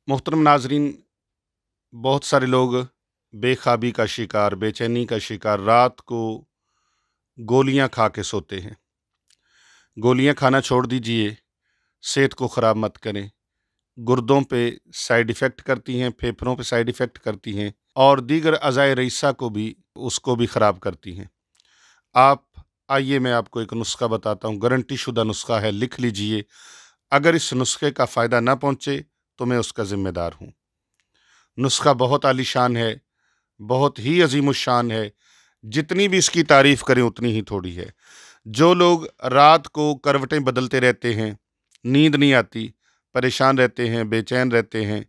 मोहतरम नाजरीन, बहुत सारे लोग बेख्वाबी का शिकार, बेचैनी का शिकार, रात को गोलियां खा के सोते हैं। गोलियां खाना छोड़ दीजिए, सेहत को ख़राब मत करें। गुर्दों पे साइड इफ़ेक्ट करती हैं, फेफड़ों पे साइड इफ़ेक्ट करती हैं और दीगर अज़ाए रईसा को भी ख़राब करती हैं। आइए मैं आपको एक नुस्खा बताता हूँ, गारंटी शुदा नुस्खा है, लिख लीजिए। अगर इस नुस्खे का फ़ायदा ना पहुँचे तो मैं उसका ज़िम्मेदार हूँ। नुस्खा बहुत आलीशान है, बहुत ही अजीमुशान है। जितनी भी इसकी तारीफ़ करें उतनी ही थोड़ी है। जो लोग रात को करवटें बदलते रहते हैं, नींद नहीं आती, परेशान रहते हैं, बेचैन रहते हैं,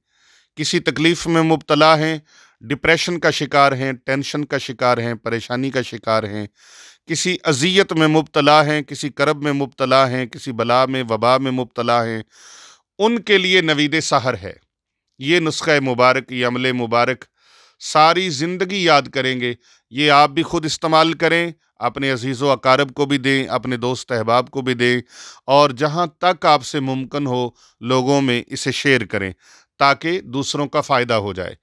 किसी तकलीफ़ में मुब्तला हैं, डिप्रेशन का शिकार हैं, टेंशन का शिकार हैं, परेशानी का शिकार हैं, किसी अज़ियत में मुब्तला हैं, किसी करब में मुब्तला हैं, किसी बला में वबा में मुब्तला हैं, उनके लिए नवीद सहर है। ये नुस्ख़ा मुबारक, ये अमल मुबारक सारी ज़िंदगी याद करेंगे। ये आप भी खुद इस्तेमाल करें, अपने अज़ीज़ व अकारब को भी दें, अपने दोस्त अहबाब को भी दें और जहाँ तक आपसे मुमकिन हो लोगों में इसे शेयर करें ताकि दूसरों का फ़ायदा हो जाए।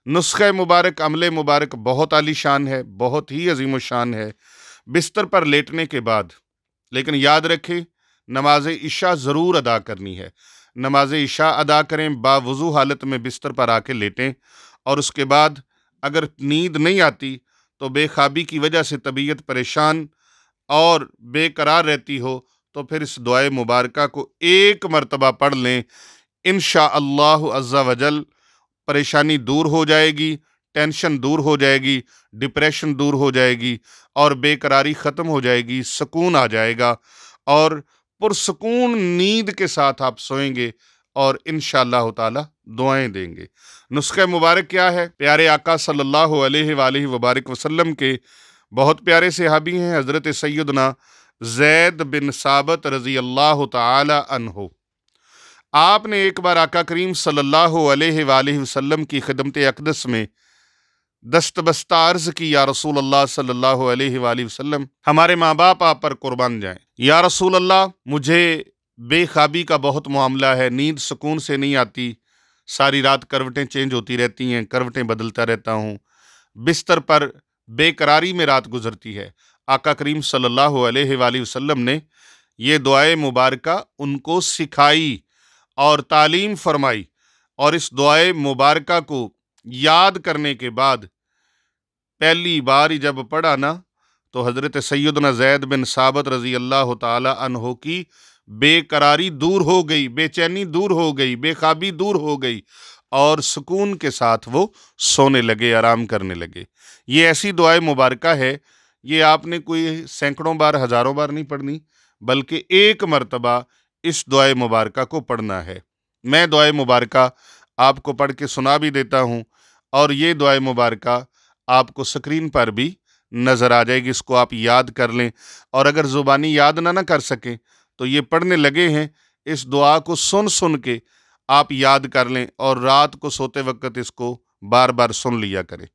नुस्ख़ा मुबारक, अमल मुबारक बहुत आलीशान है, बहुत ही अज़ीमुशान है। बिस्तर पर लेटने के बाद, लेकिन याद रखें, नमाज इशा ज़रूर अदा करनी है। नमाज इशा अदा करें, बावुज़ू हालत में बिस्तर पर आके लेटें और उसके बाद अगर नींद नहीं आती तो बेख्वाबी की वजह से तबीयत परेशान और बेकरार रहती हो तो फिर इस दुआए मुबारका को एक मरतबा पढ़ लें। इंशाअल्लाहु अज़्ज़ा वजल परेशानी दूर हो जाएगी, टेंशन दूर हो जाएगी, डिप्रेशन दूर हो जाएगी और बेकरारी ख़त्म हो जाएगी, सुकून आ जाएगा और पुरसुकून नींद के साथ आप सोएंगे और इंशाअल्लाह ताला दुआएं देंगे। नुस्ख़ा मुबारक क्या है? प्यारे आका सल्लल्लाहु अलैहि वबारक वसल्लम के बहुत प्यारे सहाबी हैं हज़रत सैयदना ज़ैद बिन साबित रज़ी अल्लाह ताला अन्हु। आपने एक बार आका करीम सल्लल्लाहु अलैहि वसल्लम की खिदमत अक़दस में दस्तबस्ता अर्ज़ की, या रसूल अल्लाह सल्लल्लाहु अलैहि वसल्लम, हमारे माँ बाप आप पर कुर्बान जाएं। या रसूल अल्लाह, मुझे बेख्वाबी का बहुत मामला है, नींद सुकून से नहीं आती, सारी रात करवटें चेंज होती रहती हैं, करवटें बदलता रहता हूँ, बिस्तर पर बेकरारी में रात गुजरती है। आका करीम सल्लल्लाहु अलैहि वसल्लम ने ये दुआए मुबारका उनको सिखाई और तालीम फरमाई और इस दुआए मुबारका को याद करने के बाद पहली बार जब पढ़ा ना तो हज़रत सैयदना ज़ैद बिन साबित रज़ी अल्लाह ताला अन्हो की बेकरारी दूर हो गई, बेचैनी दूर हो गई, बेख्वाबी दूर हो गई और सुकून के साथ वो सोने लगे, आराम करने लगे। ये ऐसी दुआए मुबारका है, ये आपने कोई सैकड़ों बार, हज़ारों बार नहीं पढ़नी, बल्कि एक मरतबा इस दुआए मुबारका को पढ़ना है। मैं दुआए मुबारका आपको पढ़ के सुना भी देता हूँ और ये दुआए मुबारका आपको स्क्रीन पर भी नज़र आ जाएगी। इसको आप याद कर लें और अगर ज़ुबानी याद ना कर सकें तो ये पढ़ने लगे हैं, इस दुआ को सुन सुन के आप याद कर लें और रात को सोते वक्त इसको बार बार सुन लिया करें,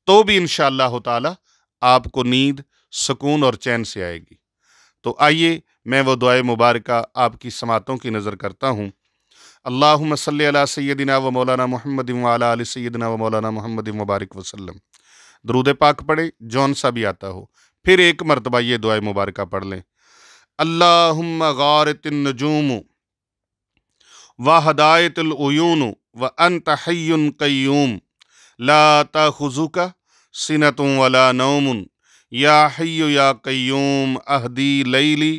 तो भी इंशाअल्लाह ताला आपको नींद, सुकून और चैन से आएगी। तो आइए मैं वो दुआए मुबारका आपकी समातों की नज़र करता हूँ। अल्लाहुम्मा सल्ली अला सय्यदिना व मौलाना मुहम्मदिन व अला आलि सय्यदिना व मौलाना मुहम्मदिन मुबारक वसल्लम। दरूद पाक पढ़े, जौन सा भी आता हो, फिर एक मरतबा ये दुआए मुबारका पढ़ लें। अल्लाहुम्मा गारितिन नजूम व हदायतुल उयून व अंत हय्युन क़य्यूम ला ताख़ुज़ुका सिनतुन वला नौमुन या हय्यु या क़य्यूम अहदी लैली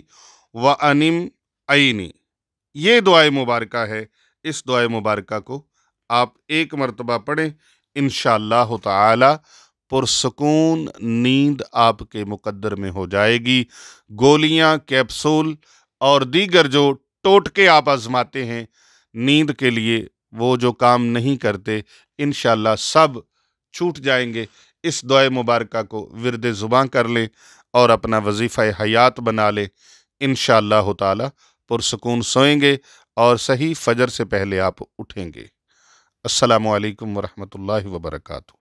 व अनिम ऐनी। ये दुआए मुबारका है। इस दुआए मुबारका को आप एक मरतबा पढ़ें, इंशाअल्लाह ताला पुरसुकून नींद आपके मुकद्दर में हो जाएगी। गोलियां, कैप्सूल और दीगर जो टोटके आप आजमाते हैं नींद के लिए, वो जो काम नहीं करते, इंशाअल्लाह सब छूट जाएंगे। इस दुआए मुबारका को विरद ज़ुबान कर लें और अपना वजीफ़ा हयात बना लें। इंशाअल्लाह ताला पुरसुकून सोएंगे और सही फजर से पहले आप उठेंगे। अस्सलामु अलैकुम वरहमतुल्लाहि वबरकातुहू।